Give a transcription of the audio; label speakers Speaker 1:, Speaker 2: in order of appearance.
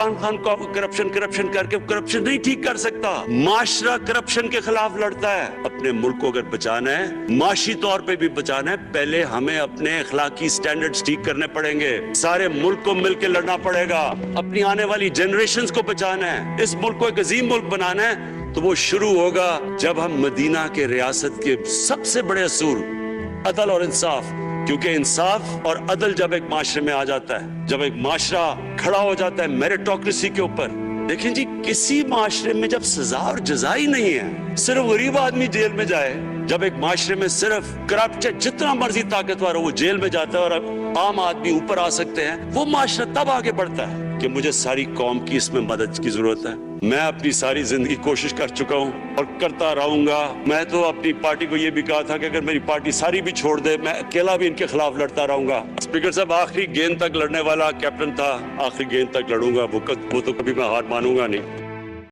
Speaker 1: खान को करप्शन करके करप्शन नहीं ठीक कर सकता। माशरा करप्शन के खिलाफ लड़ता है। अपने मुल्क को अगर बचाना है, माशी तौर पे भी बचाना है, पहले हमें अपने अखलाकी स्टैंडर्ड्स ठीक करने पड़ेंगे। सारे मुल्क को मिलकर लड़ना पड़ेगा। अपनी आने वाली जनरेशंस को बचाना है। इस मुल्क को एक अजीम मुल्क बनाना है, तो वो शुरू होगा जब हम मदीना के रियासत के सबसे बड़े असूल अदल और इंसाफ, क्योंकि इंसाफ और अदल जब एक माशरे में आ जाता है, जब एक माशरा खड़ा हो जाता है मेरिटोक्रेसी के ऊपर। देखें जी, किसी माशरे में जब सजा और जजा ही नहीं है, सिर्फ गरीब आदमी जेल में जाए, जब एक माशरे में सिर्फ करप्ट जितना मर्जी ताकतवर हो वो जेल में जाता है और आम आदमी ऊपर आ सकते हैं, वो माशरा तब आगे बढ़ता है कि मुझे सारी कौम की इसमें मदद की जरूरत है। मैं अपनी सारी जिंदगी कोशिश कर चुका हूँ और करता रहूंगा। मैं तो अपनी पार्टी को ये भी कहा था कि अगर मेरी पार्टी सारी भी छोड़ दे, मैं अकेला भी इनके खिलाफ लड़ता रहूंगा। स्पीकर साहब, आखिरी गेंद तक लड़ने वाला कैप्टन था, आखिरी गेंद तक लड़ूंगा। वो तो कभी मैं हार मानूंगा नहीं।